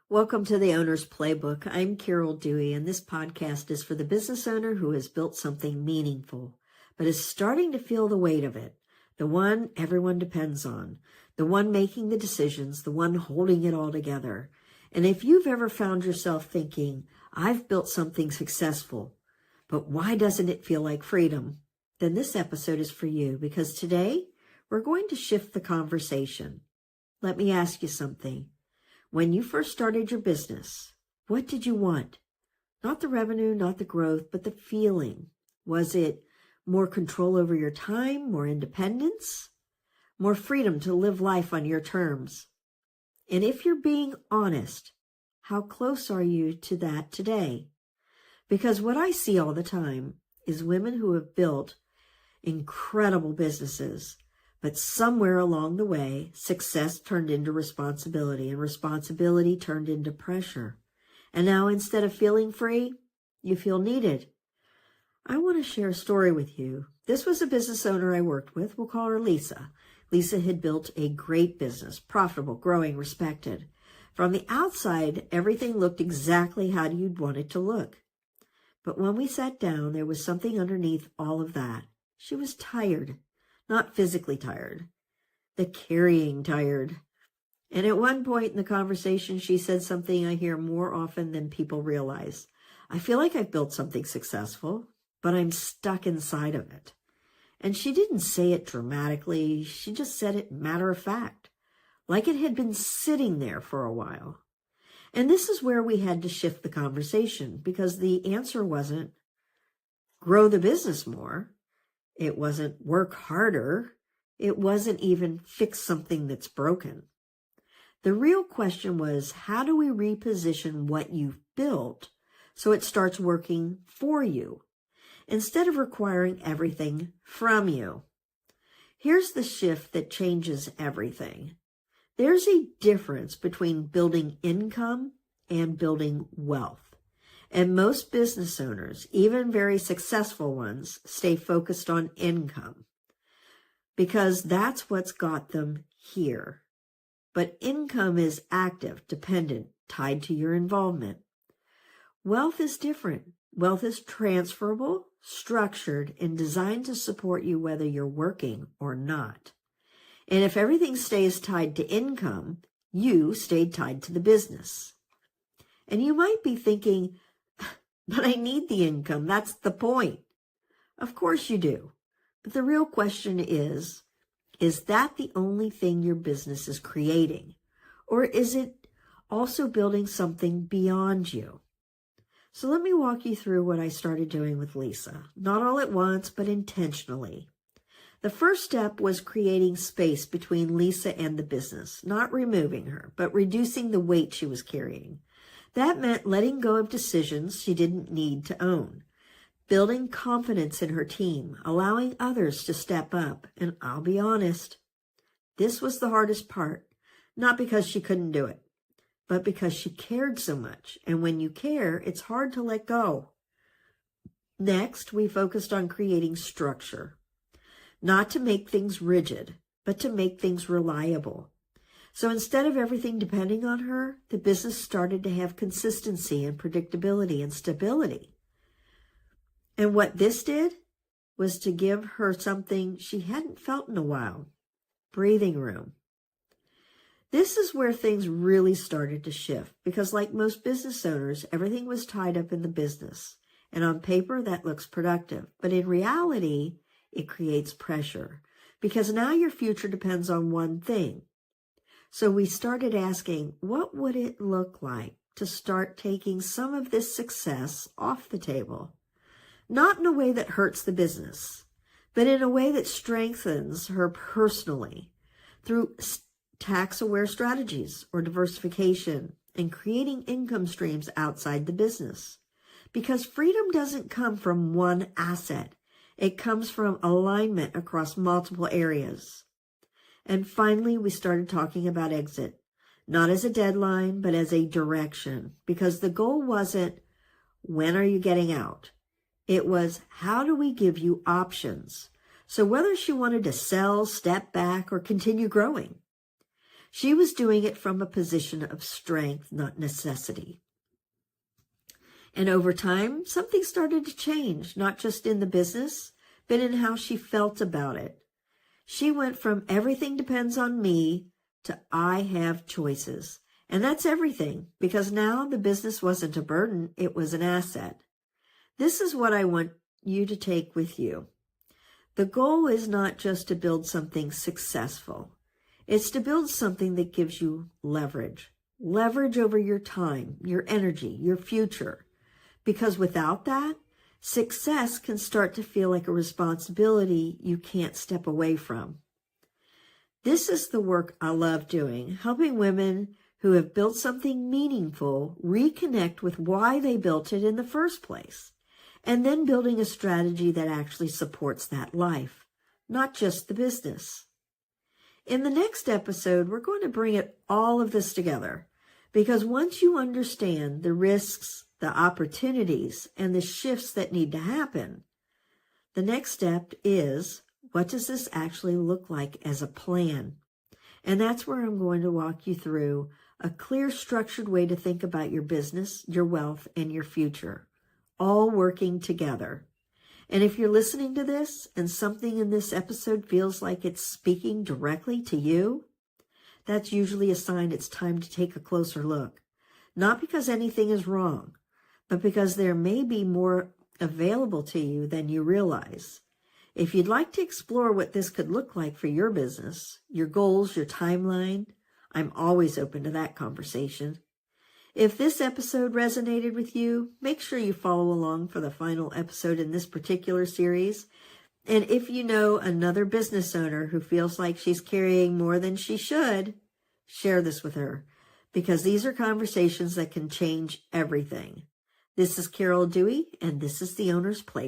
Welcome to the Owner's Playbook. I'm Dewey, and this podcast is for the business owner who has built something meaningful, but is starting to feel the weight of it, the one everyone depends on, the one making the decisions, the one holding it all together. And if you've ever found yourself thinking, I've built something successful, but why doesn't it feel like freedom? Then this episode is for you, because today we're going to shift the conversation. Let me ask you something. When you first started your business, what did you want? Not the revenue, not the growth, but the feeling. Was it more control over your time, more independence, more freedom to live life on your terms? And if you're being honest, how close are you to that today? Because what I see all the time is women who have built incredible businesses, but somewhere along the way, success turned into responsibility, and responsibility turned into pressure. And now instead of feeling free, you feel needed. I want to share a story with you. This was a business owner I worked with. We'll call her Lisa. Lisa had built a great business, profitable, growing, respected. From the outside, everything looked exactly how you'd want it to look. But when we sat down, there was something underneath all of that. She was tired. Not physically tired, the carrying tired. And at one point in the conversation, she said something I hear more often than people realize. I feel like I've built something successful, but I'm stuck inside of it. And she didn't say it dramatically. She just said it matter of fact, like it had been sitting there for a while. And this is where we had to shift the conversation, because the answer wasn't grow the business more. It wasn't work harder. It wasn't even fix something that's broken. The real question was, how do we reposition what you've built so it starts working for you, instead of requiring everything from you? Here's the shift that changes everything. There's a difference between building income and building wealth. And most business owners, even very successful ones, stay focused on income because that's what's got them here. But income is active, dependent, tied to your involvement. Wealth is different. Wealth is transferable, structured, and designed to support you whether you're working or not. And if everything stays tied to income, you stay tied to the business. And you might be thinking, but I need the income. That's the point. Of course you do. But the real question is that the only thing your business is creating? Or is it also building something beyond you? So let me walk you through what I started doing with Lisa. Not all at once, but intentionally. The first step was creating space between Lisa and the business, not removing her, but reducing the weight she was carrying. That meant letting go of decisions she didn't need to own, building confidence in her team, allowing others to step up. And I'll be honest, this was the hardest part, not because she couldn't do it, but because she cared so much. And when you care, it's hard to let go. Next, we focused on creating structure, not to make things rigid, but to make things reliable. So instead of everything depending on her, the business started to have consistency and predictability and stability. And what this did was to give her something she hadn't felt in a while, breathing room. This is where things really started to shift, because like most business owners, everything was tied up in the business. And on paper, that looks productive. But in reality, it creates pressure, because now your future depends on one thing. So we started asking, what would it look like to start taking some of this success off the table? Not in a way that hurts the business, but in a way that strengthens her personally through tax-aware strategies or diversification and creating income streams outside the business. Because freedom doesn't come from one asset. It comes from alignment across multiple areas. And finally, we started talking about exit, not as a deadline, but as a direction, because the goal wasn't, when are you getting out? It was, how do we give you options? So whether she wanted to sell, step back, or continue growing, She was doing it from a position of strength, not necessity. And over time, something started to change, not just in the business, but in how she felt about it. She went from everything depends on me to I have choices. And that's everything, because now the business wasn't a burden, it was an asset. This is what I want you to take with you. The goal is not just to build something successful. It's to build something that gives you leverage. Leverage over your time, your energy, your future. Because without that, success can start to feel like a responsibility you can't step away from. This is the work I love doing, helping women who have built something meaningful reconnect with why they built it in the first place, and then building a strategy that actually supports that life, not just the business. In the next episode, we're going to bring all of this together, because once you understand the risks, the opportunities, and the shifts that need to happen, the next step is, what does this actually look like as a plan? And that's where I'm going to walk you through a clear, structured way to think about your business, your wealth, and your future, all working together. And if you're listening to this and something in this episode feels like it's speaking directly to you, that's usually a sign it's time to take a closer look. Not because anything is wrong, but because there may be more available to you than you realize. If you'd like to explore what this could look like for your business, your goals, your timeline, I'm always open to that conversation. If this episode resonated with you, make sure you follow along for the final episode in this particular series. And if you know another business owner who feels like she's carrying more than she should, share this with her, because these are conversations that can change everything. This is Carol Dewey, and this is the Owner's Playbook.